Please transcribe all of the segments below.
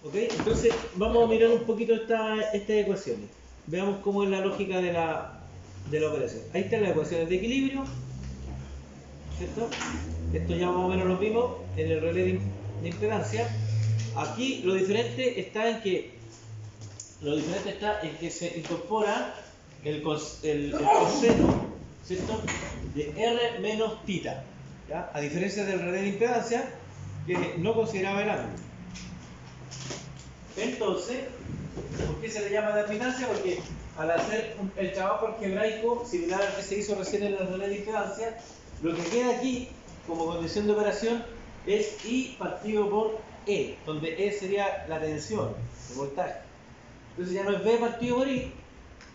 ¿Ok? Entonces vamos a mirar un poquito estas ecuaciones. Veamos cómo es la lógica de la operación. Ahí están las ecuaciones de equilibrio, ¿cierto? Esto ya más o menos lo vimos en el relé de impedancia. Aquí lo diferente está en que se incorpora el coseno, ¿cierto?, de R menos tita, ¿ya? A diferencia del relé de impedancia, que no consideraba el ángulo. Entonces, ¿por qué se le llama de admitancia? Porque al hacer el trabajo algebraico similar al que se hizo recién en el relé de impedancia, lo que queda aquí como condición de operación es I partido por E, donde E sería la tensión, el voltaje. Entonces ya no es B partido por I,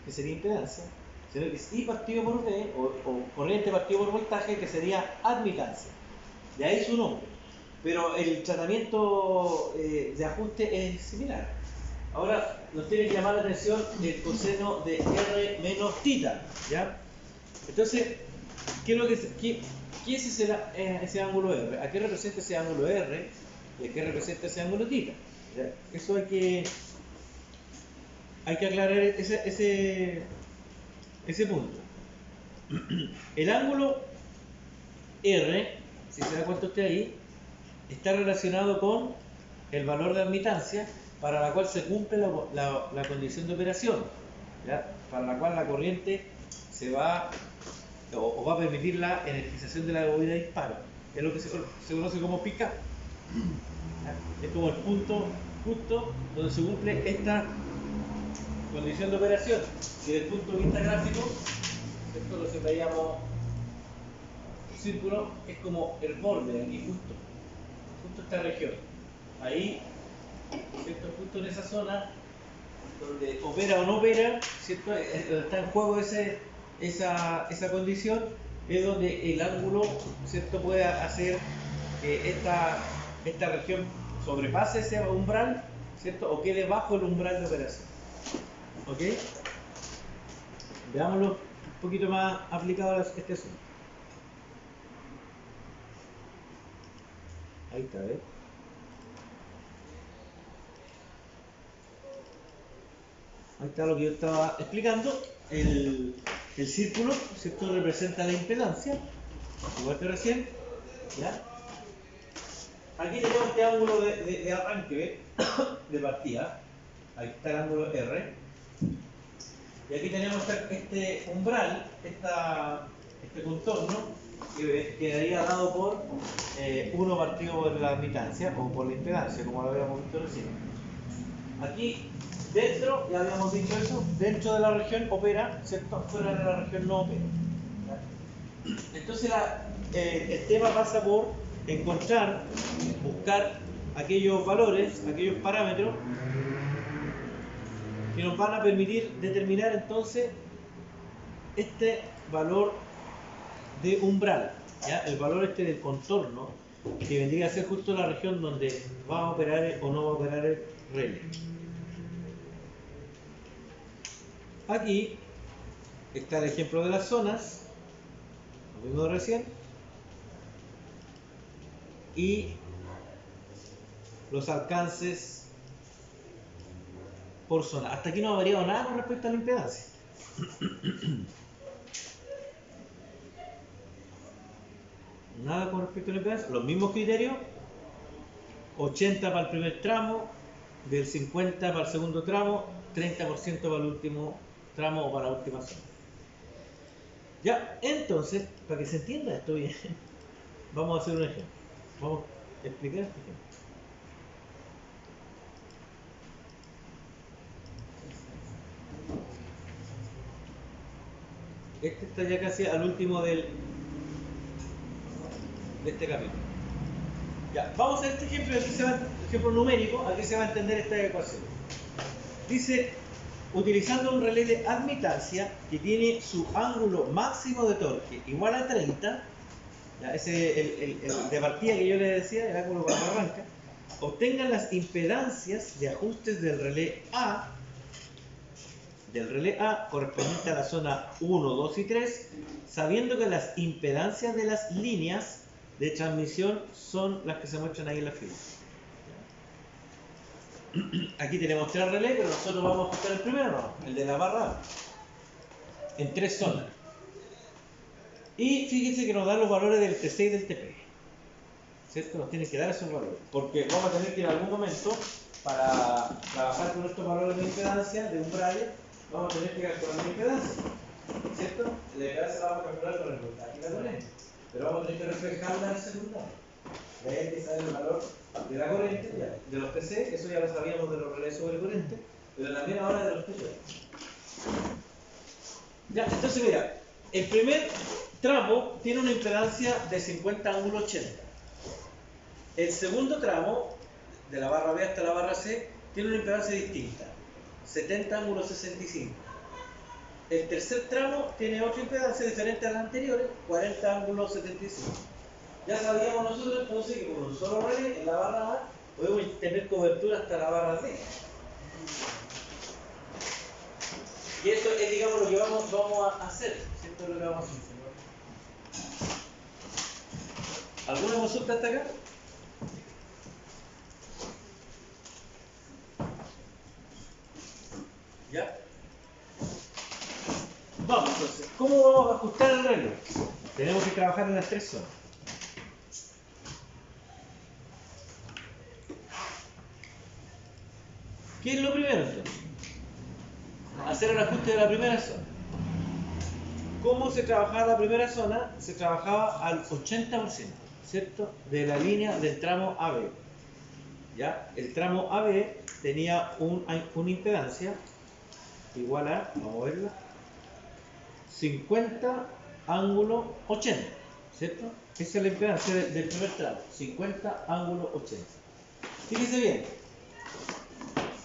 que sería impedancia, sino que es I partido por V, o corriente partido por voltaje, que sería admitancia. De ahí su nombre. Pero el tratamiento de ajuste es similar. Ahora nos tiene que llamar la atención el coseno de R menos tita, ¿ya? Entonces, ¿qué es ese ángulo R? ¿A qué representa ese ángulo R? ¿Y a qué representa ese ángulo tita? ¿Ya? Eso hay que aclarar ese punto. El ángulo R, si se da cuenta usted ahí, está relacionado con el valor de admitancia para la cual se cumple la condición de operación, ¿ya? Para la cual la corriente se va o va a permitir la energización de la bobina de disparo. Es lo que se conoce como pick-up. Es como el punto justo donde se cumple esta condición de operación. Y desde el punto de vista gráfico, esto lo que veíamos un círculo, es como el borde aquí justo esta región. Ahí, ¿cierto? Justo en esa zona donde opera o no opera, ¿cierto? Está en juego esa condición, es donde el ángulo, ¿cierto?, puede hacer que esta región sobrepase ese umbral, ¿cierto?, o quede bajo el umbral de operación. ¿Ok? Veámoslo un poquito más aplicado a este asunto. Ahí está, ¿ves? Ahí está lo que yo estaba explicando. El círculo, ¿cierto?, representa la impedancia, igual que recién, ¿ya? Aquí tenemos este ángulo de arranque, ¿ves? De partida. Ahí está el ángulo R. Y aquí tenemos este umbral, este contorno, que quedaría dado por 1 partido por la admitancia o por la impedancia, como lo habíamos visto recién. Aquí dentro, ya habíamos dicho eso, dentro de la región opera, ¿cierto? Fuera de la región no opera. ¿Ya? Entonces el tema pasa por buscar aquellos valores, aquellos parámetros que nos van a permitir determinar entonces este valor de umbral, ¿ya? El valor este del contorno, que vendría a ser justo la región donde va a operar o no va a operar el relé. Aquí está el ejemplo de las zonas, lo vimos recién, y los alcances por zona. Hasta aquí no ha variado nada con respecto a la impedancia. Nada con respecto a la impedancia. Los mismos criterios. 80 para el primer tramo, del 50 para el segundo tramo, 30% para el último tramo o para la última zona. Ya, entonces, para que se entienda esto bien, vamos a hacer un ejemplo. Vamos a explicar este ejemplo. Este está ya casi al último de este capítulo. Ya, vamos a este ejemplo, ejemplo numérico, aquí se va a entender esta ecuación. Dice, utilizando un relé de admitancia que tiene su ángulo máximo de torque igual a 30, ya, ese el de partida que yo les decía, el ángulo cuando arranca, obtengan las impedancias de ajustes del relé A correspondiente a la zona 1, 2 y 3, sabiendo que las impedancias de las líneas de transmisión son las que se muestran ahí en la figura. aquí tenemos 3 relés, pero nosotros vamos a ajustar el primero, no, el de la barra A, en 3 zonas. Y fíjense que nos dan los valores del TC y del TP. ¿Cierto? Nos tienen que dar esos valores. Porque vamos a tener que en algún momento, para trabajar con estos valores de impedancia, de umbrales, vamos a tener que calcular la impedancia. ¿Cierto? La impedancia la vamos a calcular con el voltaje y la corriente. Pero vamos a tener que reflejarla en el secundario. De ahí hay que saber el valor de la corriente, ya, de los TC, eso ya lo sabíamos de los relés sobre corriente, pero también ahora de los TP. Ya, entonces mira, el primer tramo tiene una impedancia de 50 ángulo 80. El segundo tramo, de la barra B hasta la barra C, tiene una impedancia distinta, 70 ángulo 65. El tercer tramo tiene otra impedancia diferente a las anteriores, 40 ángulo 75. Ya sabíamos nosotros entonces que con un solo relé en la barra A podemos tener cobertura hasta la barra D. Y eso es, digamos, lo que vamos a hacer. ¿Cierto? Lo que vamos a hacer. ¿Alguna consulta hasta acá? ¿Ya? Vamos entonces. ¿Cómo vamos a ajustar el reloj? Tenemos que trabajar en las 3 zonas. ¿Qué es lo primero entonces? Hacer el ajuste de la primera zona. ¿Cómo se trabajaba la primera zona? Se trabajaba al 80%, ¿cierto? De la línea del tramo AB. ¿Ya? El tramo AB tenía una impedancia igual a, vamos a verla, 50 ángulo 80, ¿cierto? Esa es la impedancia del primer tramo, 50 ángulo 80. Fíjense bien,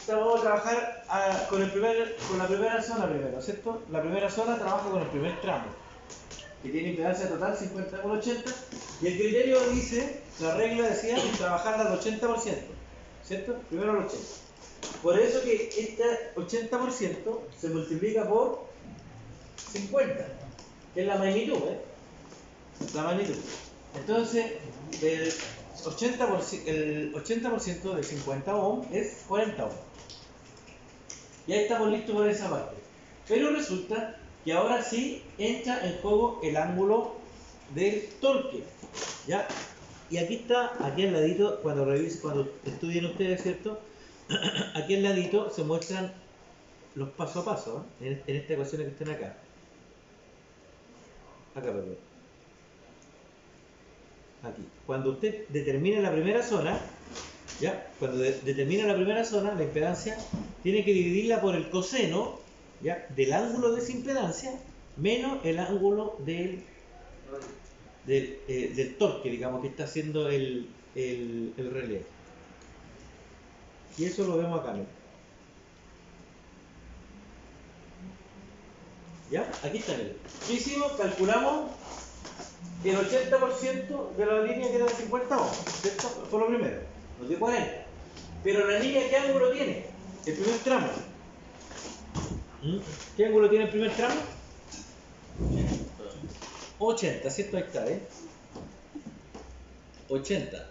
vamos a trabajar con la primera zona primero, ¿cierto? La primera zona trabaja con el primer tramo, que tiene impedancia total 50 ángulo 80, y el criterio dice, la regla decía, trabajarla al 80%, ¿cierto? Primero al 80%. Por eso que este 80% se multiplica por 50, que es la magnitud, ¿eh? La magnitud. Entonces, el 80% de 50 ohm es 40 ohm. Ya estamos listos por esa parte. Pero resulta que ahora sí entra en juego el ángulo del torque. ¿Ya? Y aquí está, aquí al ladito, cuando estudien ustedes, ¿cierto? Aquí al ladito se muestran los paso a paso, ¿eh? En esta ecuación que están acá. Acá, perdón. Aquí. Cuando usted determina la primera zona, ¿ya? Cuando determina la primera zona, la impedancia, tiene que dividirla por el coseno, ¿ya? Del ángulo de esa impedancia menos el ángulo del torque, digamos, que está haciendo el relé. Y eso lo vemos acá, ¿no? ¿Ya? Aquí está. ¿Qué hicimos? Calculamos el 80% de la línea que era de 50 ohms, ¿cierto? Fue lo primero, nos dio 40. Pero la línea, ¿qué ángulo tiene? El primer tramo. ¿Qué ángulo tiene el primer tramo? 80, ¿cierto? Ahí está, ¿eh? 80.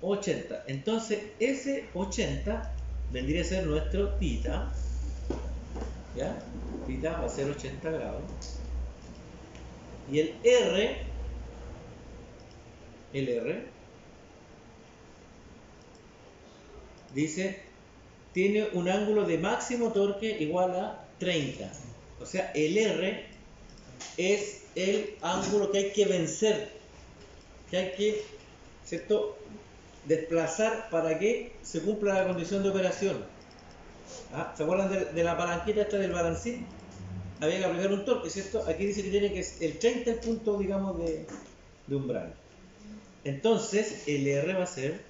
80. Entonces, ese 80 vendría a ser nuestro θ. ¿Ya? θ va a ser 80 grados. Y el R dice, tiene un ángulo de máximo torque igual a 30. O sea, el R es el ángulo que hay que vencer, que hay que, ¿cierto?, desplazar para que se cumpla la condición de operación. ¿Ah? ¿Se acuerdan de la palanquita esta del balancín? Había que aplicar un torque, ¿cierto? Aquí dice que tiene que ser el 30 el punto, digamos, de umbral. Entonces, el R va a ser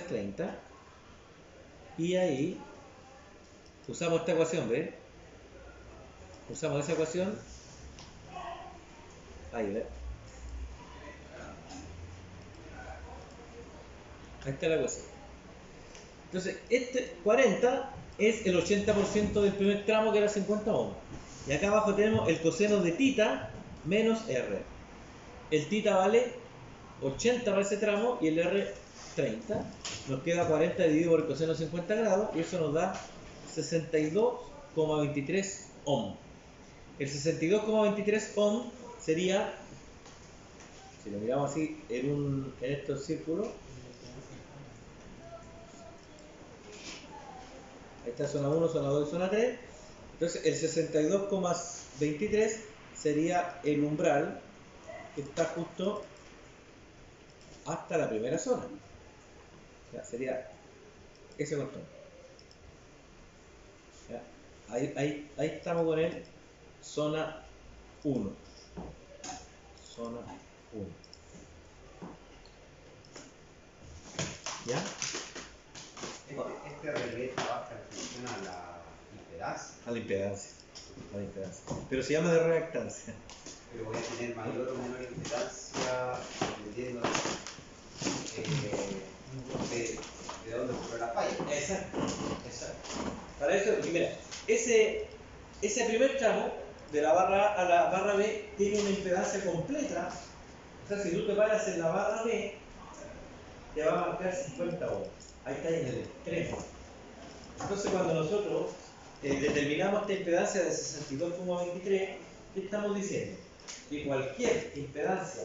30. Y ahí usamos esta ecuación, ¿ves? Usamos esa ecuación. Ahí, ¿ves? Ahí está la ecuación. Entonces, este 40 es el 80% del primer tramo, que era 50 ohms. Y acá abajo tenemos el coseno de θ menos R. El θ vale 80 para ese tramo y el R 30, nos queda 40 dividido por el coseno de 50 grados y eso nos da 62,23 ohm. El 62,23 ohm sería, si lo miramos así en estos círculos, ahí está zona 1, zona 2 y zona 3. Entonces el 62,23 sería el umbral que está justo hasta la primera zona. O sea, sería ese control. Ahí estamos con el zona 1. Zona 1. ¿Ya? Este relé trabaja en función a la impedancia. A la impedancia. Pero se llama de reactancia. Pero voy a tener mayor o menor impedancia dependiendo de dónde ocurre la falla. Exacto. Para eso, mira, ese primer tramo de la barra A a la barra B tiene una impedancia completa. O sea, si tú te paras en la barra B, te va a marcar 50 ohms. Ahí está en el extremo. Entonces, cuando nosotros determinamos esta impedancia de 62,23, ¿qué estamos diciendo? Que cualquier impedancia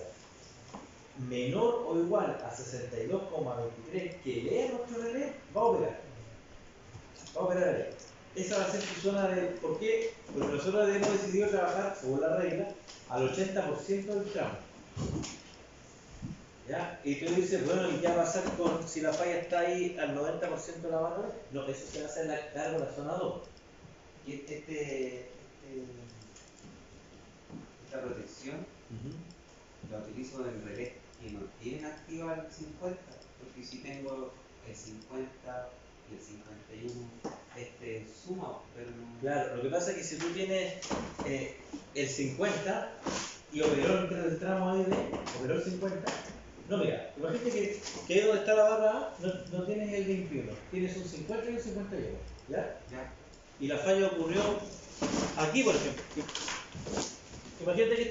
menor o igual a 62,23 que lea nuestro relé va a operar. Ahí. Esa va a ser tu zona de... ¿Por qué? Porque nosotros hemos decidido trabajar, según la regla, al 80% del tramo. ¿Ya? Y tú dices, bueno, ¿y qué va a pasar con si la falla está ahí al 90% de la barra? No, eso se va a hacer a cargo de la zona 2. Y esta protección la utilizo en relés que no tienen activa el 50, porque si tengo el 50 y el 51, suma, pero no. Claro, lo que pasa es que si tú tienes el 50 y operó entre el tramo A y B, operó el 50. No, mira, imagínate que ahí donde está la barra A no tienes el 21, tienes un 50 y un 51, ¿ya? Ya. Y la falla ocurrió aquí, por ejemplo. Imagínate que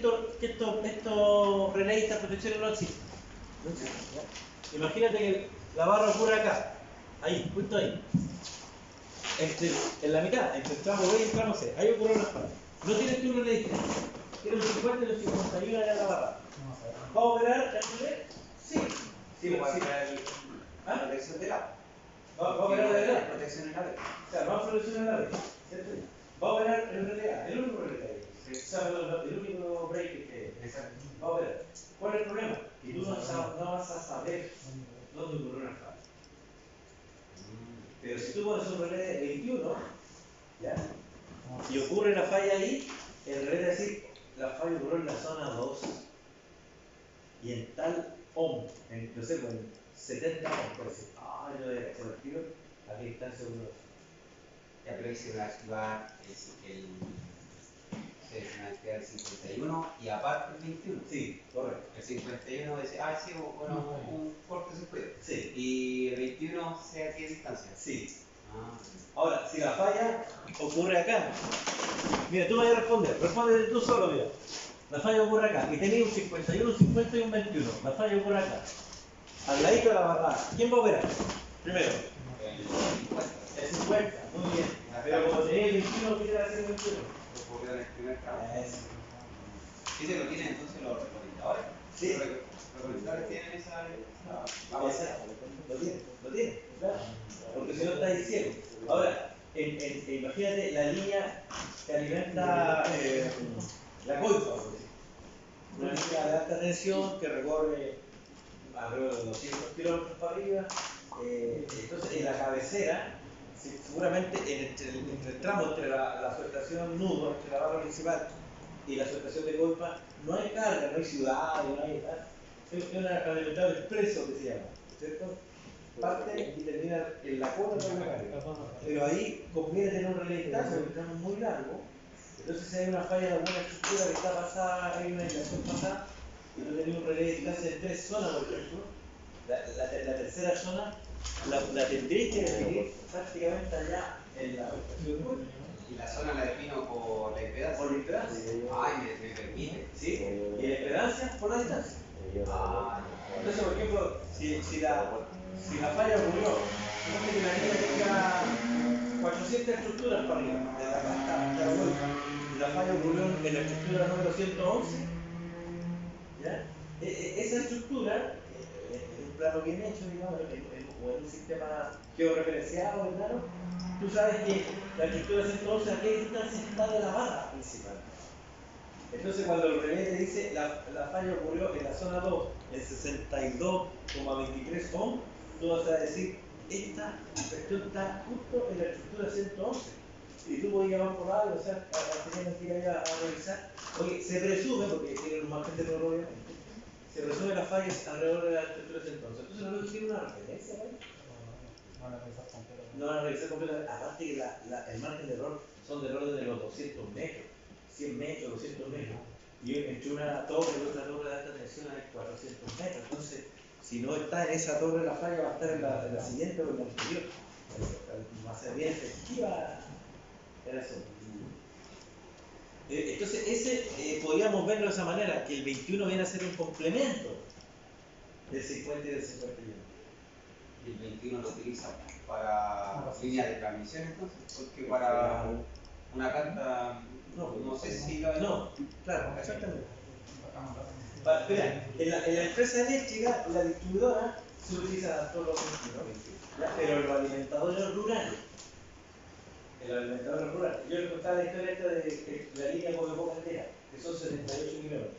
estos relés y estas protecciones no existen. ¿Ya? Imagínate que la barra ocurre acá, ahí, justo ahí. En la mitad, entre el tramo B y el tramo C. Ahí ocurrió una falla. No tienes tú un relé distinto. Tienes un 50 y un 51 allá en la barra. ¿Va a operar el relé? Sí. Sí, va a sí. la protección del agua. Va a operar el relé. Protección en la red. O sea, vamos a solucionar la red. ¿Cierto? Va a operar el relé A, el único relé que hay. O sea, el único break que Exacto. va a operar. ¿Cuál es el problema? Que tú no vas a saber dónde ocurrió una falla. Pero si tú pones un relé de 21, ¿ya? Y ocurre la falla ahí, el relé va a decir, la falla ocurrió en la zona 2 y en tal ohm, no sé, en 70 ohm, por decir, yo voy a hacer el tiro, a qué distancia ocurrió. Ya, pero ahí se va a activar el 51 y aparte el 21. Sí, correcto. El 51 dice, sí, bueno, un corte se puede. Sí. Y el 21 se a qué distancia. Sí. Ahora, si la falla ocurre acá, mira, tú me vas a responde tú solo, mira. La falla ocurre acá, y tenéis un 51, un 50 y un 21. La falla ocurre acá. Al ladito de la barra, ¿quién va a operar? Primero. El 50. El 50, muy bien. Pero como tenéis el 21, ¿qué te va a hacer el 21? Ocurrió en el primer tramo. Eso. ¿Ese lo tienen entonces los recolectadores? Sí. Los recolectadores tienen esa. Lo tiene, claro. Porque si no estáis ciego. Ahora, imagínate la línea que alimenta la coifa, por decir. Una línea de alta tensión que recorre alrededor de 200 kilómetros para arriba. Entonces, en la cabecera, seguramente entre el tramo entre la subestación nudo, entre la barra principal y la subestación de coifa, no hay carga, no hay ciudad, no hay tal. Es un alimentador expreso que se llama, ¿cierto? Parte y termina en la cola de la carga. Pero ahí conviene tener un relé de distancia porque estamos muy largo. Entonces, si hay una falla de alguna estructura que está pasada, hay una aislación pasada, y tú tenés un relé de distancia de 3 zonas, por ejemplo, la tercera zona la tendréis que definir prácticamente allá en la estación web. Y la zona la defino por la impedancia. Por la impedancia. Ay, me permite. ¿Sí? Y la impedancia por la distancia. Entonces, por ejemplo, si la falla ocurrió, supone que la línea tenga 400 estructuras para arriba, desde acá hasta la vuelta, y la falla ocurrió en la estructura número 111, ¿ya? Esa estructura, en un plano bien hecho, digamos, o en un sistema georreferenciado, claro, tú sabes que la estructura 111 a qué distancia está de la barra principal. Entonces, cuando el relé te dice la falla ocurrió en la zona 2 en 62,23 ohm, tú vas a decir, esta cuestión está justo en la estructura 111. Y tú podías llamar por radio, o sea, tenían que ir a revisar. Oye, se presume, porque tiene un margen de error obviamente, se presume las fallas alrededor de la estructura 111. Entonces, no tiene una referencia, ¿vale? No van a revisar completamente. Aparte que el margen de error son de errores de los 200 metros, 100 metros, 200 metros. Y entre una torre y otra torre de alta tensión hay 400 metros. Entonces, si no está en esa torre la falla, va a estar en la siguiente o en la anterior. Va a ser bien efectiva el asunto. Entonces, podríamos verlo de esa manera, que el 21 viene a ser un complemento del 50 y del 51. Y el 21 lo utiliza para líneas de transmisión entonces, porque para una carta no sé si lo hay. No, claro, exactamente. Mira, en la empresa eléctrica, la distribuidora se utiliza todos los 21, pero los alimentadores rurales, yo les contaba la historia esta de la línea Copiapó Caldera, que son 78 kilómetros.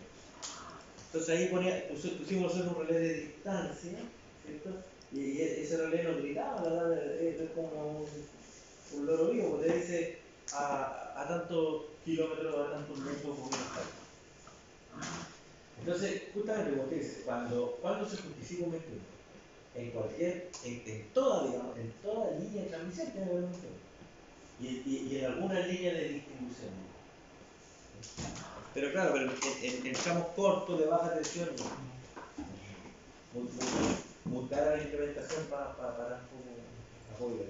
Entonces ahí pusimos un relé de distancia, ¿cierto? Y ese relé nos gritaba, la verdad, es como un loro vivo, porque te dice a tantos kilómetros, a tantos metros por menos. Entonces, justamente como te dice, cuando se justifica un 21, en toda línea de transmisión tiene que haber un 21. Y en alguna línea de distribución. Pero claro, en tramos cortos de baja tensión, mutar a la implementación para parar un poco la fobia.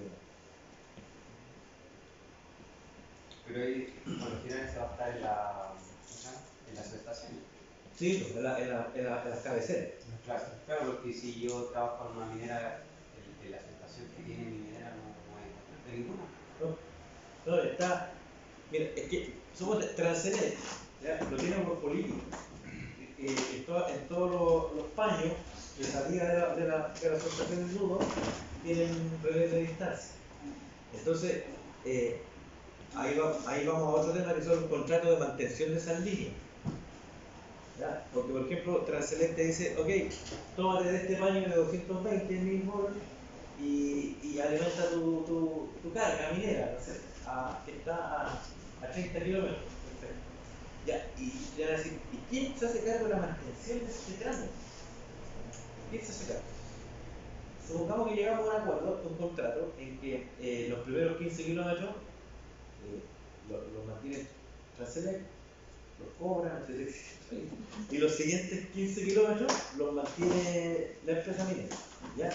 Pero ahí, por lo general, se va a estar en las estaciones. Sí, en las cabeceras. Claro, porque si yo trabajo en una minera, en la estación que tiene mi minera no hay de ninguna. No, está. Mira, es que somos transcendentes, ¿ya? Lo tienen por político. En todos los paños de salida de la asociación de nudo tienen relés de distancia. Entonces, ahí vamos a otro tema que son los contratos de mantención de esas líneas. ¿Ya? Porque, por ejemplo, Transelect dice, ok, tómate de este paño de 220.000 volts y alimenta tu carga minera, no sé, que está a 30 kilómetros. Perfecto. Ya, y le van a decir, ¿y quién se hace cargo de la mantención de ese tramo? ¿Quién se hace cargo? Supongamos que llegamos a un acuerdo, un contrato, en que los primeros 15 kilómetros los mantiene Transelect, los cobran, etc. Y los siguientes 15 kilómetros los mantiene la empresa minera. ¿Ya?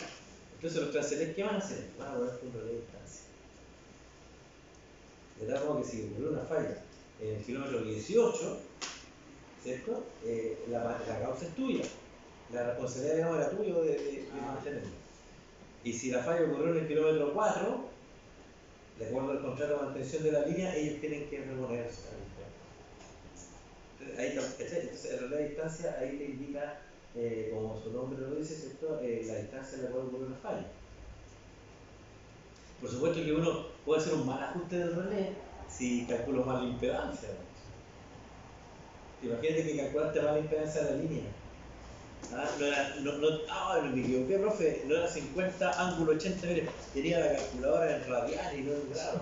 Entonces los Transelect, ¿qué van a hacer? Van a poner un relé de distancia. De tal modo que si ocurrió una falla en el kilómetro 18, ¿cierto? La causa es tuya. La responsabilidad, digamos, era tuya de mantenerlo. Y si la falla ocurrió en el kilómetro 4, de acuerdo al contrato de mantención de la línea, ellos tienen que reponerse. Entonces el relé de distancia ahí te indica, como su nombre lo dice, ¿cierto? La distancia en la cual ocurre una falla. Por supuesto que uno puede hacer un mal ajuste del relé si calculo mal la impedancia. Imagínate que calculaste mal la impedancia de la línea. Me equivoqué, profe, no era 50 ángulo 80, mire, tenía la calculadora en radial y no en grado.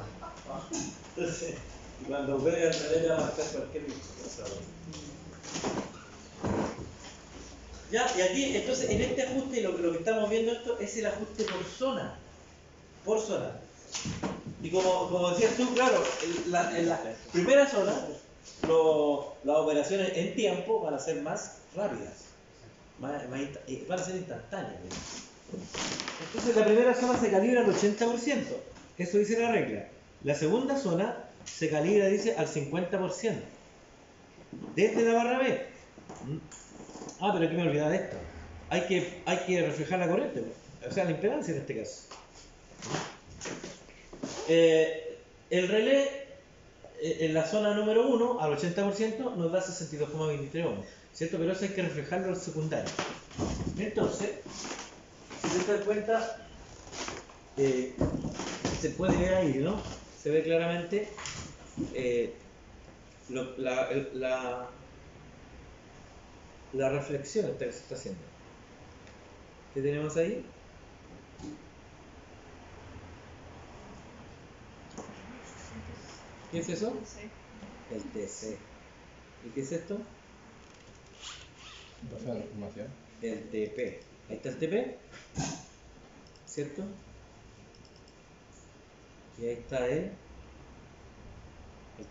Entonces, y cuando vea el relé va a marcar cualquier cosa. Ya, y aquí, entonces, en este ajuste, lo que estamos viendo esto es el ajuste por zona. Por zona. Y como decías tú, claro, en la primera zona, las operaciones en tiempo van a ser más rápidas. Van a ser instantáneas. Entonces, la primera zona se calibra al 80%. Eso dice la regla. La segunda zona se calibra, dice, al 50%. Desde la barra B. Pero que me olvidaba de esto. hay que reflejar la corriente, o sea, la impedancia en este caso. El relé en la zona número 1 al 80% nos da 62,23 ohms, ¿cierto? Pero eso hay que reflejarlo al secundario. Entonces, si te das cuenta, se puede ver ahí, ¿no? Se ve claramente la reflexión esta que se está haciendo. ¿Qué tenemos ahí? ¿Qué es eso? El TC. ¿Y qué es esto? El TP. Ahí está el TP, ¿cierto? Y ahí está el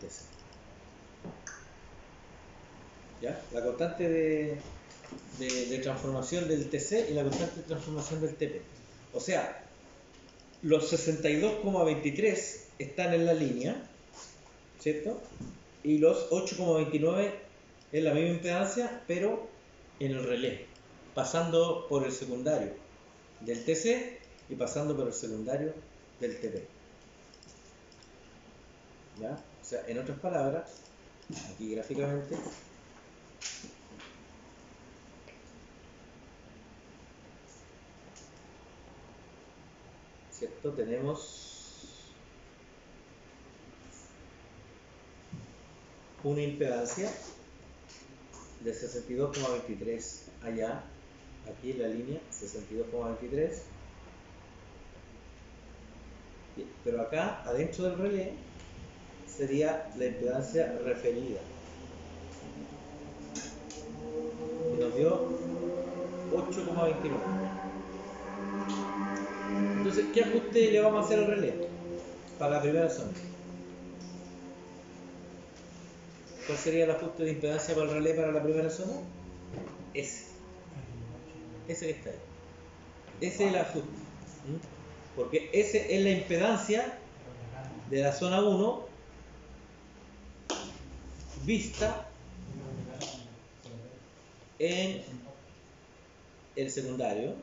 TC. ¿Ya? La constante de transformación del TC y la constante de transformación del TP. O sea, los 62,23 están en la línea, ¿cierto? Y los 8,29 es la misma impedancia, pero en el relé, pasando por el secundario del TC y pasando por el secundario del TP. ¿Ya? O sea, en otras palabras, aquí gráficamente, ¿cierto? Tenemos una impedancia de 62,23 allá, aquí en la línea 62,23, pero acá adentro del relé sería la impedancia referida, y nos dio 8,29. Entonces, ¿qué ajuste le vamos a hacer al relé para la primera zona? ¿Cuál sería el ajuste de impedancia para el relé para la primera zona? Ese que está ahí. Ese es el ajuste. Porque ese es la impedancia de la zona 1 vista en el secundario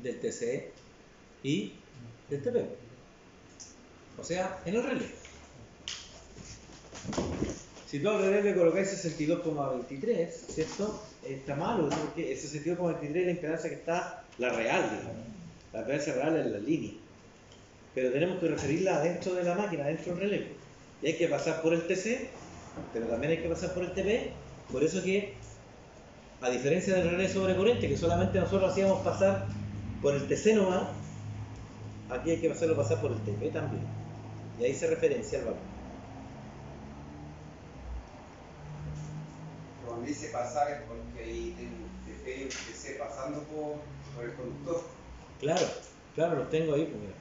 del TC y del TP. O sea, en el relé. Si tú al relé le colocáis 62,23, ¿cierto? Está malo, porque el 62,23 es la impedancia que está, la real, digamos. La impedancia real es la línea. Pero tenemos que referirla adentro de la máquina, adentro del relé. Y hay que pasar por el TC, pero también hay que pasar por el TP. Por eso que, a diferencia del relé sobre corriente, que solamente nosotros hacíamos pasar por el TC nomás, aquí hay que hacerlo pasar por el TP también. Y ahí se referencia el valor. Cuando dice pasar es porque ahí tengo un TP y un TC pasando por el conductor. Claro, los tengo ahí, pues mira.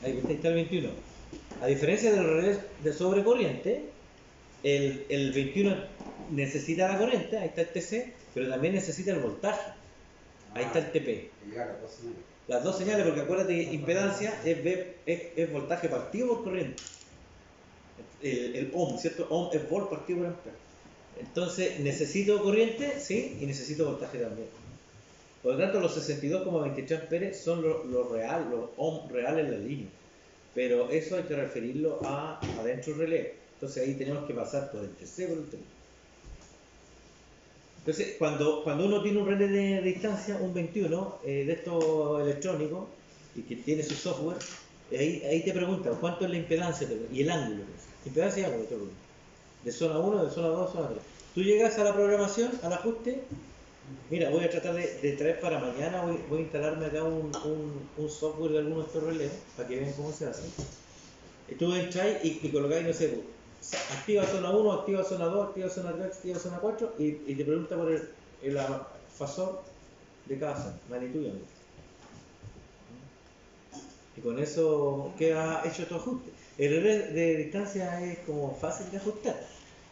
Ahí está el 21. A diferencia del relé de sobrecorriente, el 21 necesita la corriente, ahí está el TC, pero también necesita el voltaje. Ahí está el TP. Las dos señales, porque acuérdate que impedancia es voltaje partido por corriente. El ohm, ¿cierto? Ohm es volt partido por ampere. Entonces, necesito corriente, sí, y necesito voltaje también. Por lo tanto, los 62,23 amperes son lo real, los ohm reales en la línea. Pero eso hay que referirlo a adentro del relé. Entonces ahí tenemos que pasar por el TC por el TP. Entonces, cuando uno tiene un relé de distancia, un 21, de estos electrónicos, y que tiene su software, ahí te preguntan cuánto es la impedancia y el ángulo. Impedancia y ángulo, te preguntan. De zona 1, de zona 2, zona 3. Tú llegas a la programación, al ajuste. Mira, voy a tratar de traer para mañana, voy a instalarme acá un software de algunos de estos relés, para que vean cómo se hace. Y tú entráis y colocáis, no sé, activa zona 1, activa zona 2, activa zona 3, activa zona 4 y te pregunta por el fasor de cada zona, magnitud y ángulo. Y con eso queda hecho tu ajuste. El relé de distancia es como fácil de ajustar,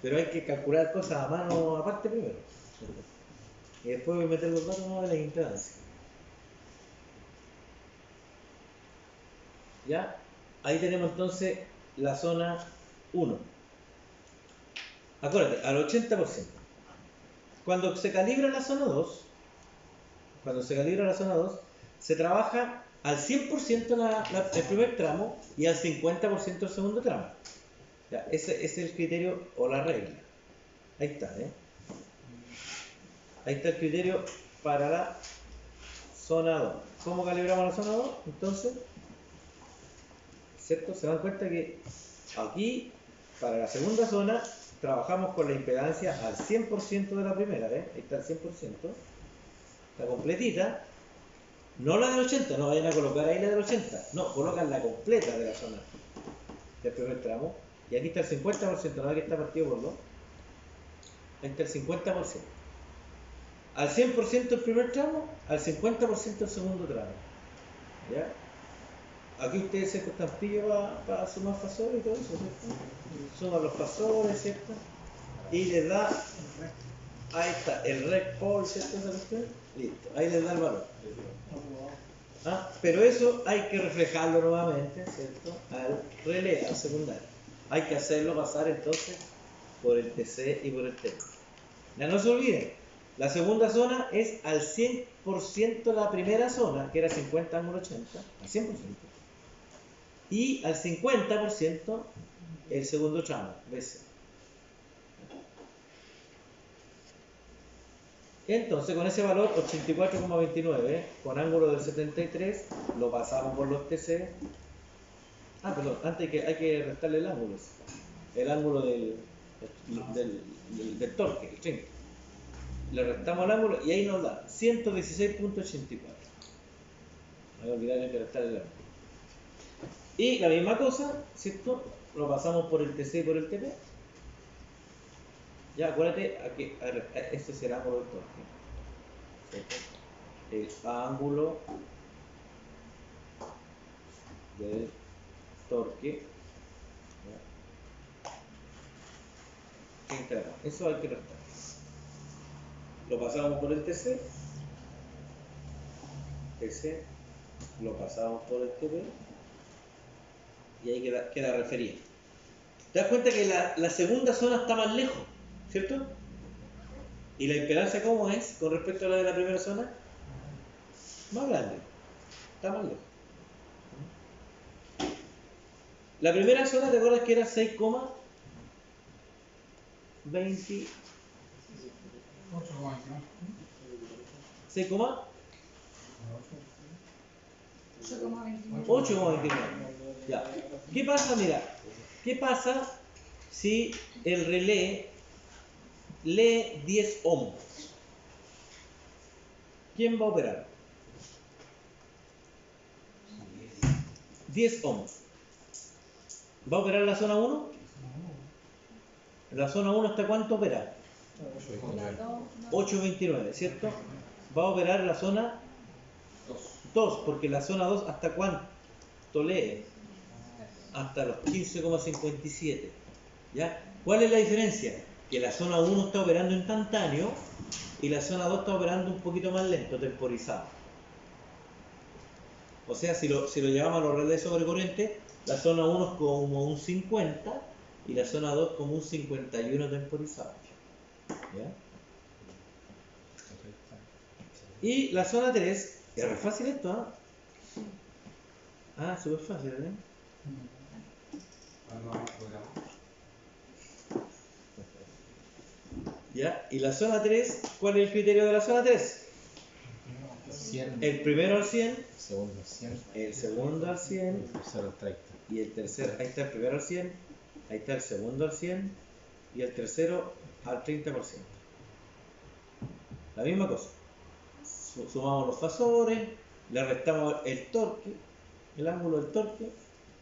pero hay que calcular cosas a mano aparte primero. Y después voy a meter los datos de la impedancia. ¿Ya? Ahí tenemos entonces la zona 1. Acuérdate, al 80%. Cuando se calibra la zona 2, se trabaja al 100% el primer tramo y al 50% el segundo tramo. Ya, ese es el criterio o la regla. Ahí está, ¿eh? Ahí está el criterio para la zona 2. ¿Cómo calibramos la zona 2? Entonces, ¿cierto? Se dan cuenta que aquí, para la segunda zona, trabajamos con la impedancia al 100% de la primera, ¿ves? Ahí está el 100%, la completita, no la del 80, no vayan a colocar ahí la del 80, no, colocan la completa de la zona del primer tramo, y aquí está el 50%, no, aquí está partido por 2, ahí está el 50%. Al 100% el primer tramo, al 50% el segundo tramo. ¿Ya? Aquí ustedes se estampillo para sumar fasores y todo eso, ¿cierto? Suman los fasores, ¿cierto? Y les da, ahí está, el rec pol, ¿cierto? ¿Esa cuestión? Listo, ahí les da el valor. ¿Ah? Pero eso hay que reflejarlo nuevamente, ¿cierto? Al relé, al secundario. Hay que hacerlo pasar entonces por el TC y por el TP. Ya no se olviden, la segunda zona es al 100% la primera zona, que era 50 ángulo 80, al 100%. Y al 50% el segundo tramo, BC. Entonces, con ese valor 84,29, con ángulo del 73, lo pasamos por los TC. Ah, perdón, antes hay que restarle el ángulo del torque, el 30. Le restamos el ángulo y ahí nos da 116,84. No hay que olvidar que restar el ángulo. Y la misma cosa, ¿cierto? Lo pasamos por el TC y por el TP. Ya, acuérdate, este es el ángulo del torque. ¿Cierto? El ángulo del torque. Eso hay que restar. Lo pasamos por el TC. Lo pasamos por el TP. Y ahí queda referido. ¿Te das cuenta que la segunda zona está más lejos? ¿Cierto? ¿Y la impedancia cómo es con respecto a la de la primera zona? Más grande. Está más lejos. La primera zona, ¿te acuerdas que era 6,20? 8,29. Ya. ¿Qué pasa? Mira, ¿qué pasa si el relé lee 10 ohms? ¿Quién va a operar? 10 ohms. ¿Va a operar la zona 1? ¿La zona 1 hasta cuánto opera? 8,29, ¿cierto? Va a operar la zona 2, porque la zona 2 hasta cuánto lee? Hasta los 15,57. ¿Ya? ¿Cuál es la diferencia? Que la zona 1 está operando instantáneo y la zona 2 está operando un poquito más lento, temporizado. O sea, si lo llevamos a los relés sobre corriente, la zona 1 es como un 50 y la zona 2 como un 51 temporizado. ¿Ya? Y la zona 3, es re fácil esto, ¿ah? Ah, súper fácil, ¿eh? ¿Ya? Y la zona 3, ¿cuál es el criterio de la zona 3? 100. El primero al 100, Segundo al 100. el segundo al 100 El tercero al 30. y el tercero, ahí está el primero al 100, ahí está el segundo al 100 y el tercero al 30%. La misma cosa. Sumamos los fasores, le restamos el torque, el ángulo del torque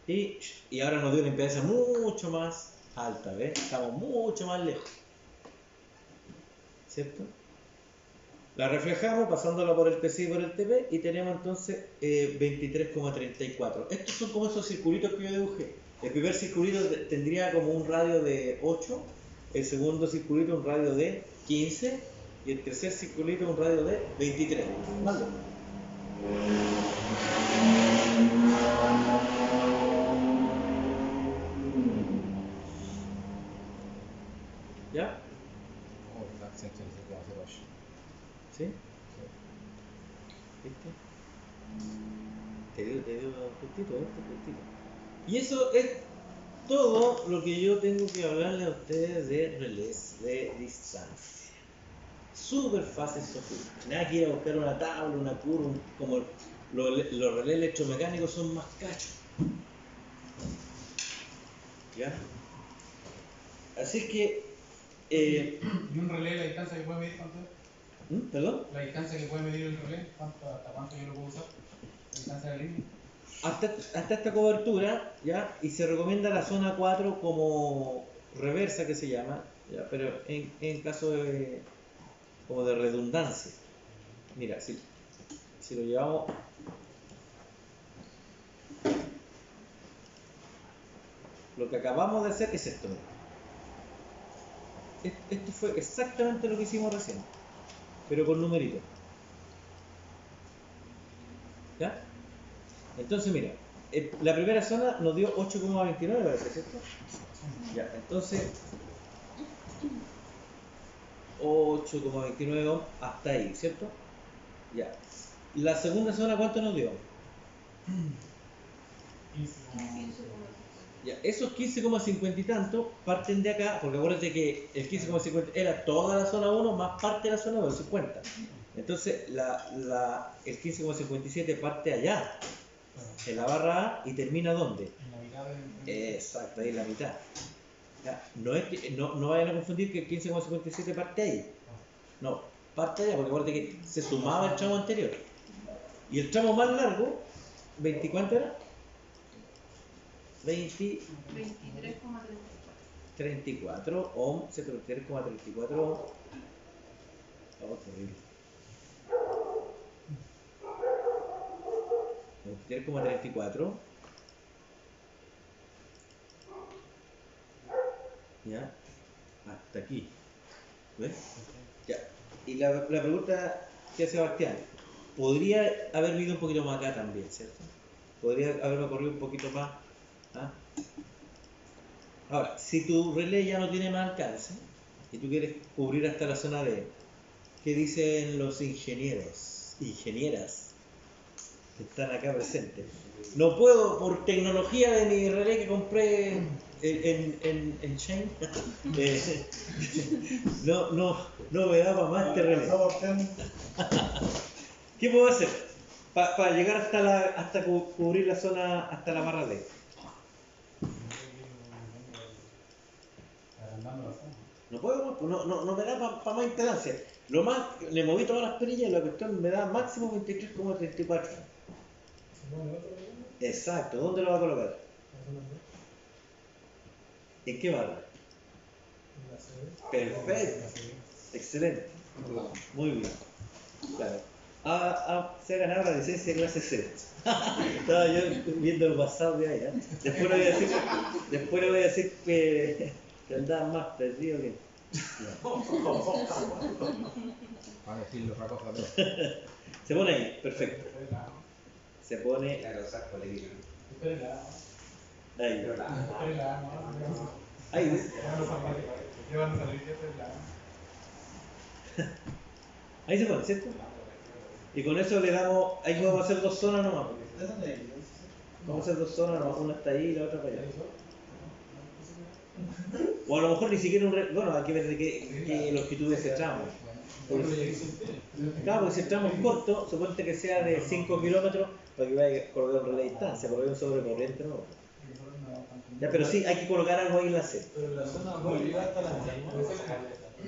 y ahora nos dio una impedancia mucho más alta, ¿ves? Estamos mucho más lejos. ¿Cierto? La reflejamos pasándola por el TC y por el TP y tenemos entonces 23,34. Estos son como esos circulitos que yo dibujé. El primer circulito tendría como un radio de 8, el segundo circulito un radio de 15 y el tercer circulito un radio de 23. ¿Vale? ¿Ya? Oh, está 115,08. ¿Sí? ¿Viste? Te dio justito, ¿viste? Justito. Y eso es todo lo que yo tengo que hablarle a ustedes de relés de distancia. Súper fácil, Sofía. Nada que ir a buscar una tabla, una curva, como los relés electromecánicos son más cachos. ¿Ya? Así que, ¿Y un relé, la distancia que puede medir cuánto es? ¿perdón? La distancia que puede medir el relé, ¿hasta cuánto yo lo puedo usar? La distancia de la línea. Hasta esta cobertura, ¿ya? Y se recomienda la zona 4 como reversa, que se llama, ¿ya? Pero en caso de, como de redundancia. Mira, si lo llevamos, lo que acabamos de hacer es esto. Mira. Esto fue exactamente lo que hicimos recién, pero con numeritos. ¿Ya? Entonces, mira, la primera zona nos dio 8,29, parece, ¿cierto? Ya, entonces 8,29 ohm hasta ahí, ¿cierto? Ya. La segunda zona, ¿cuánto nos dio? 15. Ya, esos 15,50 y tanto parten de acá, porque acuérdate que el 15,50 era toda la zona 1 más parte de la zona 2, 50. Entonces, el 15,57 parte allá, en la barra A, y termina ¿dónde? En la mitad del. Exacto, ahí en la mitad. Ya, no vayan a confundir que el 15,57 parte ahí. No, parte allá, porque acuérdate que se sumaba el tramo anterior. Y el tramo más largo, ¿20 cuánto era? 34 ohm, 33,34 ohm. Oh, terrible. 23,34. Ya, hasta aquí. ¿Ves? Ya. Y la pregunta que hace Sebastián, podría haber ido un poquito más acá también, ¿cierto? Podría haberme corrido un poquito más. ¿Ah? Ahora, si tu relé ya no tiene más alcance y tú quieres cubrir hasta la zona D, ¿qué dicen los ingenieras que están acá presentes? No puedo, por tecnología de mi relé que compré en Chain, no me da para más este relé. ¿Qué puedo hacer para llegar hasta cubrir la zona, hasta la barra D? Agrandando la zona. No puedo, pues no me da para más impedancia. Lo más, le moví todas las perillas y la cuestión me da máximo 23,34. Exacto, ¿dónde lo va a colocar? ¿En qué barra? Perfecto, excelente, muy bien. Claro. Se ha ganado la licencia de clase C. Estaba yo viendo el WhatsApp de allá. Después le voy a decir que andaba más perdido que. Van a decirlo otra cosa, pero. Se pone ahí, perfecto. Se pone Claro, saco polémica. ahí. Pero la. Ahí. Ahí se pone, ¿cierto? Y con eso le damos, ahí podemos hacer dos zonas nomás. Vamos a hacer dos zonas nomás, una está ahí y la otra para allá. O a lo mejor ni siquiera bueno, hay que ver de qué longitud de ese tramo. Claro, porque si el tramo es corto, suponte que sea de 5 kilómetros para que vaya a colocar un relé de distancia, porque hay un sobrecorriente, ¿no? Ya, pero sí, hay que colocar algo ahí en la C. Pero la zona movilidad está la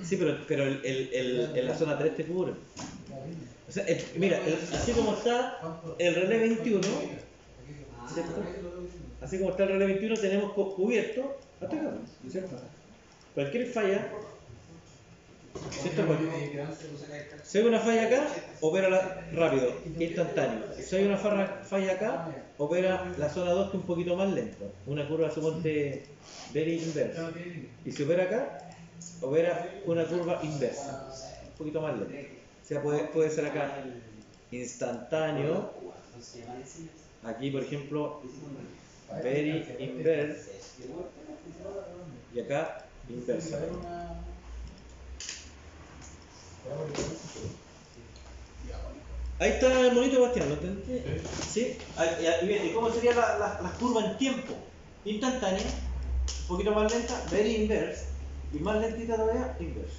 Sí, pero en la zona 3 te cubre. O sea, mira, así como está el relé 21, ¿cierto? Así como está el relé 21, tenemos cubierto hasta acá, ¿cierto? Cualquier falla, ¿cierto? Si hay una falla acá, opera rápido, instantáneo. Si hay una falla acá, opera la zona 2 que es un poquito más lento. Una curva, suponte, very inversa. Y si opera acá, opera una curva inversa, un poquito más lenta. O sea, puede ser acá instantáneo. Aquí, por ejemplo, very inverse. Y acá, inversa. Ahí está el monito Bastián, ¿lo entendiste? ¿Sí? Y bien, ¿y cómo sería la curva en tiempo? Instantánea, un poquito más lenta, very inverse, y más lentita todavía, inverse.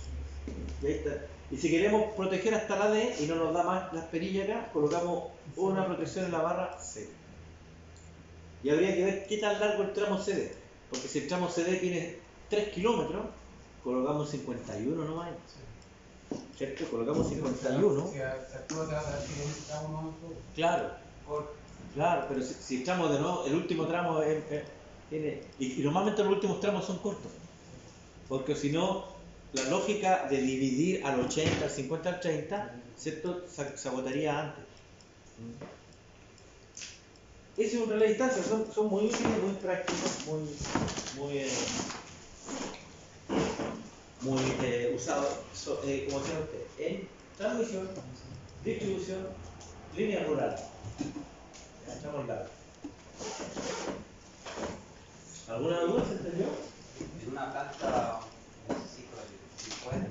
Y ahí está. Y si queremos proteger hasta la D y no nos da más las perillas acá, colocamos una protección en la barra C. Y habría que ver qué tan largo el tramo CD, porque si el tramo CD tiene 3 kilómetros, colocamos 51 nomás. ¿Cierto? Colocamos 51. Si actúa, te vas a ver si necesitamos más todo. Claro, claro, pero si el tramo de nuevo, el último tramo tiene. Y normalmente los últimos tramos son cortos. Porque si no, la lógica de dividir al 80, al 50, al 30, ¿cierto? Se agotaría antes. Ese es un relé de distancia, son muy útiles, muy prácticos, muy usados, como decía usted, en transmisión, distribución, línea rural. Ya estamos largos. ¿Alguna duda se entendió? En una planta necesito 50, 51.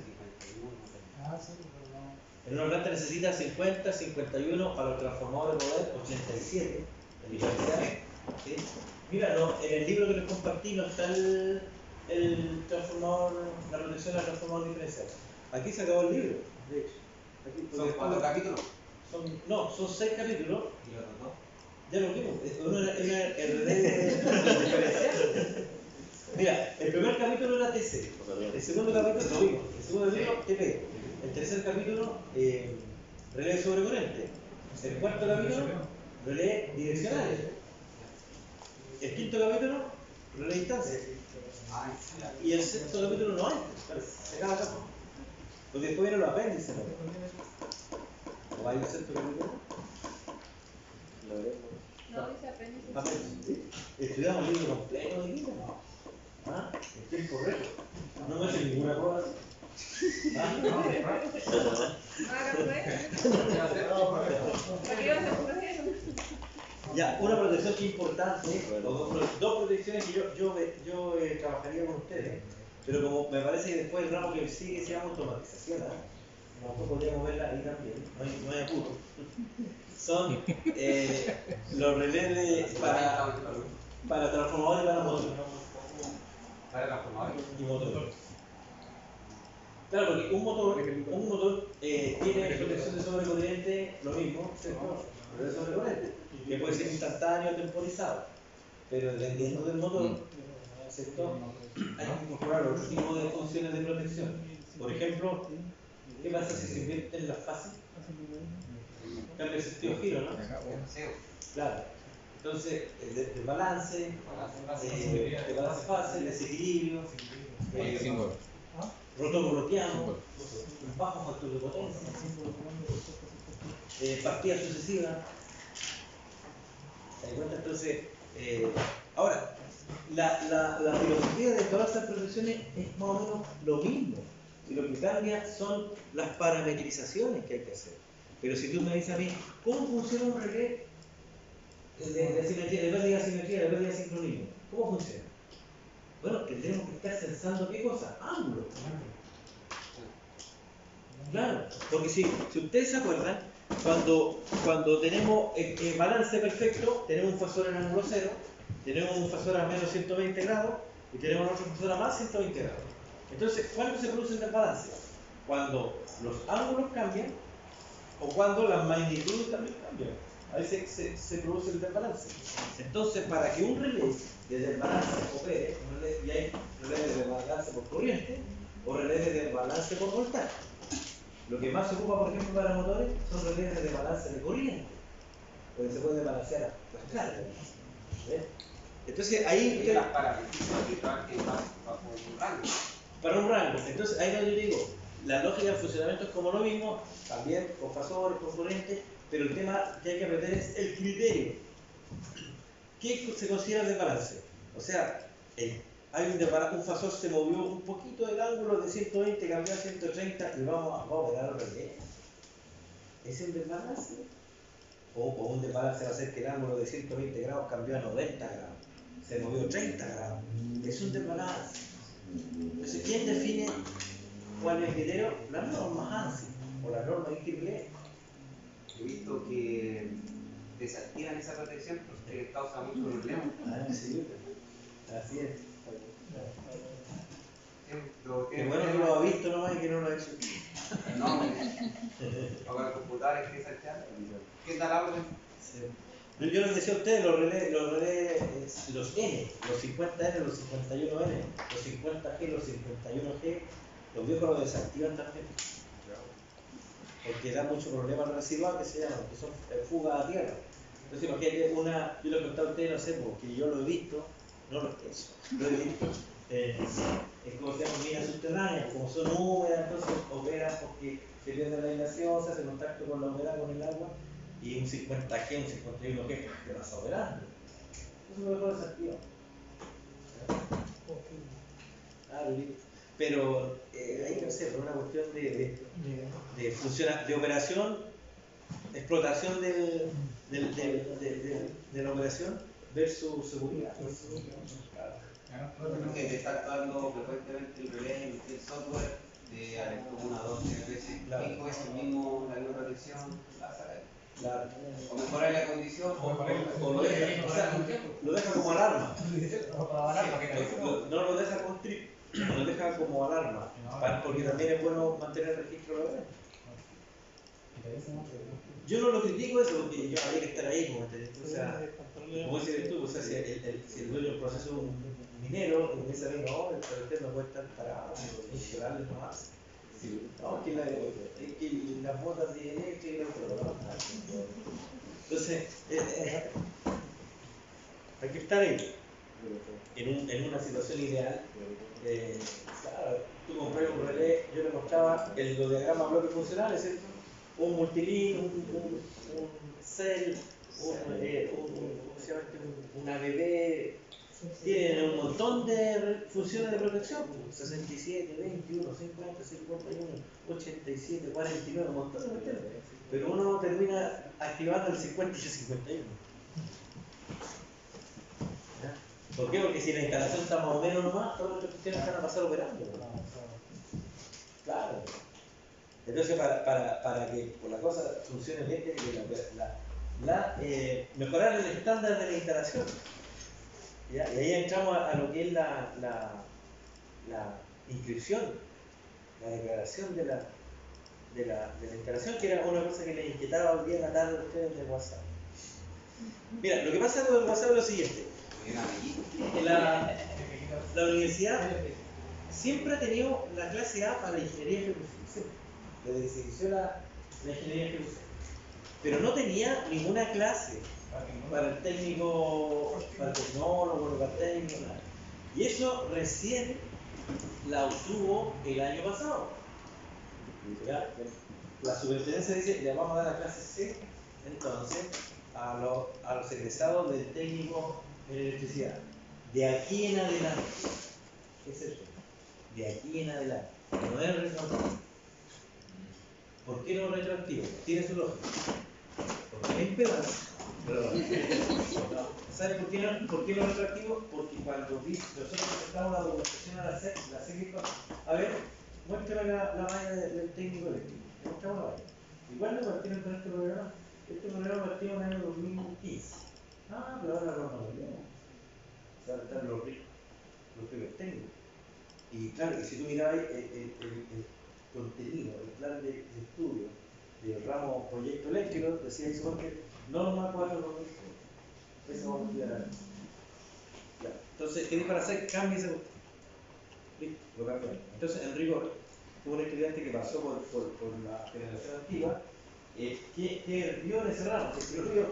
Ah, sí, pero no. En una planta necesita 50, 51, para los transformadores de poder 87, el diferencial. ¿Sí? Mira, no, en el libro que les compartí no está el transformador, la protección del transformador diferencial. Aquí se acabó el libro, de hecho. Aquí, ¿Son 4 capítulos? Son 6 capítulos. ¿Y los dos? Ya lo vimos, uno era el diferencial. Mira, el primer capítulo era TC, el segundo capítulo lo vimos, el segundo capítulo TP, el tercer capítulo relé sobrecorriente, el cuarto capítulo relé direccionales, el quinto capítulo relé distancia y el sexto capítulo no hay, se acaba acá. Porque después vienen los apéndices, ¿no? ¿O hay un sexto capítulo? Lo veremos. No, dice apéndice. Apéndice. Estudiamos el libro completo de química, ¿no? ¿Ah? En tiempo récord. No me hace ninguna prueba. ¿Ah? No haga pruebas. ¿Para qué vas a hacer eso? Ya, una protección que es importante, dos protecciones que yo trabajaría con ustedes, pero como me parece que después el ramo que sigue se llama automatización, ¿no? Nosotros podríamos verla ahí también, no hay apuro. Son los relés para transformadores y para motores. ¿Para transformadores? Y motor. Claro, porque un motor tiene protección de sobrecorriente, lo mismo, ¿cierto? De sobrecorriente, que puede ser instantáneo o temporizado, pero dependiendo del motor, ¿cierto? Hay que incorporar otro tipo de funciones de protección. Por ejemplo, ¿qué pasa si se invierten las fases? Cambia el sentido de giro, ¿no? Claro. Entonces, el balance, de fase, el desequilibrio, Símbolo. rotor bloqueado, bajo factor de potencia, partida sucesiva. ¿Se dan cuenta? Entonces, ahora, la filosofía de todas estas protecciones es más o menos lo mismo. Y lo que cambia son las parametrizaciones que hay que hacer. Pero si tú me dices a mí, ¿cómo funciona un relé de simetría, de pérdida de simetría, de pérdida de sincronismo? ¿Cómo funciona? Bueno, tendremos que estar sensando qué cosa, ángulo. Claro, porque si ustedes se acuerdan, cuando tenemos balance perfecto, tenemos un fasor en ángulo 0, tenemos un fasor a menos 120 grados y tenemos otro fasor a más 120 grados. Entonces, ¿cuándo se produce el desbalance? Cuando los ángulos cambian o cuando las magnitudes también cambian. A veces se produce el desbalance. Entonces, para que un relé de desbalance opere, y hay relés de desbalance por corriente o relés de desbalance por voltaje. Lo que más se ocupa, por ejemplo, para motores son relés de desbalance de corriente, porque se puede desbalancear las cargas. ¿Ves? Entonces, ahí Y las parametrizas que trabajan bajo un rango. para un rango. Entonces, ahí donde yo digo, la lógica del funcionamiento es como lo mismo, también con fasores, con corriente, pero el tema que hay que aprender es el criterio. ¿Qué se considera desbalance? O sea, hay un fasor se movió un poquito del ángulo de 120, cambió a 130 y vamos a operar al revés. ¿Es un desbalance? O un desbalance va a ser que el ángulo de 120 grados cambió a 90 grados. Se movió 30 grados. Es un desbalance. Entonces, ¿quién define ¿Cuál es el criterio? Las normas ANSI o las normas IEEE. He visto que desactivan esa protección porque causa mucho problema. Ah, sí, así es. Qué Qué bueno que lo ha visto nomás y que no lo ha hecho. No, o con el computador es que es el chat. ¿Qué tal la orden? Sí. Yo les decía a ustedes, los relés, los N, los 50N, los 51N, los 50G, los 51G, los viejos los desactivan también. Porque da mucho problema residual que se llaman, que son fugas a tierra. Entonces imagínate yo les contaba a ustedes, no sé, porque yo lo he visto, no lo pienso, lo he visto. Es como se llaman minas subterráneas, como son húmedas, entonces operan porque se pierde la aislación, se hace contacto con la humedad, con el agua, y un 50G, un 51G, te vas operando. Eso lo dejo desactivado. Pero hay que hacer una cuestión de operación, explotación de la operación versus seguridad. Te está actuando frecuentemente el relé, el software, de alertó 1, 2, 3 veces, 5 veces la misma protección, la saca. Claro. O mejorar la condición, O lo deja, o sea, lo deja como alarma. No lo deja con trip, lo deja como alarma, porque también es bueno mantener el registro de la red. Yo no lo critico eso porque yo habría que estar ahí, o sea, como dices tú, o sea, si el dueño del proceso es un minero, en esa misma hora, pero usted no puede estar parado, ni cerrarle nomás. No, que las botas de eléctrica y la otra. Entonces, hay que estar ahí. En una situación ideal, claro, tú compras un relé, yo le mostraba los diagramas bloques funcionales, ¿cierto? Un multilink, un cell, ¿cómo se llama este? Un ABB, tienen un montón de funciones de protección, 67, 21, 50, 51, 87, 49, un montón de cuestiones, pero uno termina activando el 50 y el 51. ¿Por qué? Porque si la instalación está más o menos nomás, todas las cuestiones van a pasar operando. Claro. Entonces, para que la cosa funcione bien, tiene que mejorar el estándar de la instalación. ¿Ya? Y ahí entramos a lo que es la inscripción, la declaración de la instalación, que era una cosa que les inquietaba hoy día en la tarde a ustedes de WhatsApp. Mira, lo que pasa con el WhatsApp es lo siguiente. La universidad siempre ha tenido la clase A para la ingeniería de ejecución, desde que se inició la ingeniería de ejecución, pero no tenía ninguna clase para el técnico, para el tecnólogo, para el técnico, nada. Y eso recién la obtuvo el año pasado. ¿Ya? La superintendencia dice, le vamos a dar la clase C, entonces, a los egresados del técnico en electricidad. De aquí en adelante. ¿Qué es eso? De aquí en adelante. No es retroactivo. ¿Por qué no es retroactivo? Tiene su lógica. Porque es peor. ¿Sabes por qué no es retroactivo? Porque cuando nosotros presentamos la documentación a la SEC dijo, a ver, muéstrame la malla del técnico eléctrico. Le mostramos la malla. ¿Y cuándo partieron con este programa? Este programa partió en el año 2015. Ah, pero ahora no cambiamos. O sea, están los ricos técnicos. Y claro, y si tú mirabas el contenido, el plan de estudio del ramo proyecto eléctrico, decía eso que norma 4 eso vamos a estudiar. Entonces, ¿qué dijo la SEC? Cambia ese cuestión. Listo, lo cambiaron. Entonces, en rigor, hubo un estudiante que pasó por la generación antigua, que vio en ese ramo, se escribió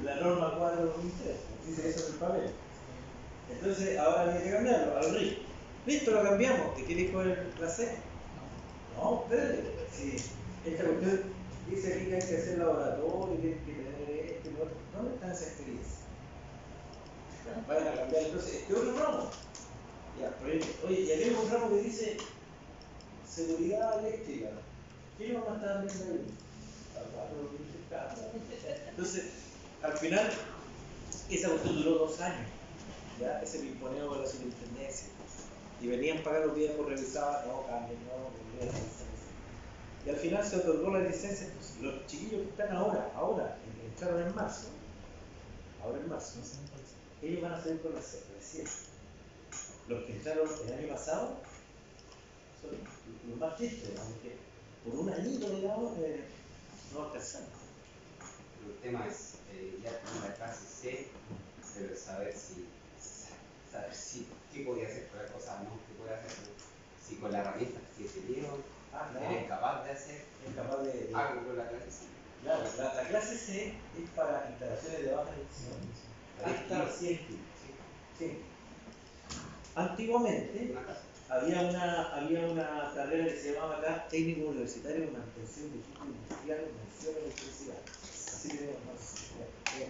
la norma 4 2003, dice eso en el papel. Entonces, ahora había que cambiarlo al RIC. Listo, lo cambiamos. ¿Y qué dijo la SEC? No, espérate. Sí, esta cuestión dice aquí que hay que hacer laboratorio, que hay que tener esto y lo otro. ¿Dónde está esa experiencia? Vayan a cambiar entonces este otro ramo. Ya, oye, y aquí hay un ramo que dice seguridad eléctrica. ¿Qué norma estaban viendo ahí? Entonces, al final, esa cuestión duró 2 años. ¿Ya? Ese pimponeo de la superintendencia. Y venían pagando los viejos, revisaban, no, cambien, no, volvían la licencia. Y al final se otorgó la licencia. Pues, los chiquillos que están ahora, entraron en marzo, ahora en marzo, ellos van a salir con la C, recién. Los que entraron el año pasado son los más tristes, aunque por un añito, digamos, no alcanzamos. Pero el tema es ya con la clase C, pero saber si qué podía hacer con la cosa, no, qué puede hacer, si con la herramienta que te dieron, eres capaz de hacer Es capaz de algo con la clase C. Claro, la clase C es para instalaciones de baja tensión. Hasta 100 kilos. Sí. Antiguamente Una casa. había una carrera que se llamaba acá técnico universitario de mantención de equipo industrial, mención a electricidad. Así tenemos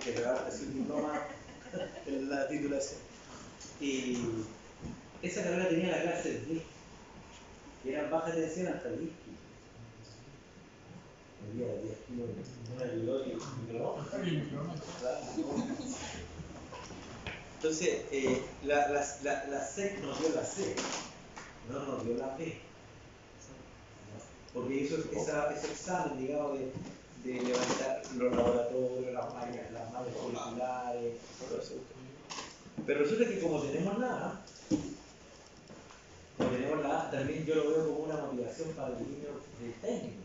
que grabar así un diploma en la titulación. Y esa carrera tenía la clase D, que era baja tensión hasta 10 kilos. Medía 10 kilos, una biología y microondas. Entonces, la SEC nos dio la C, no nos dio la B. Porque hizo ese examen, digamos, de levantar los laboratorios, las mallas curriculares, todo eso. Pero resulta que como tenemos la A, también yo lo veo como una motivación para el niño de técnico.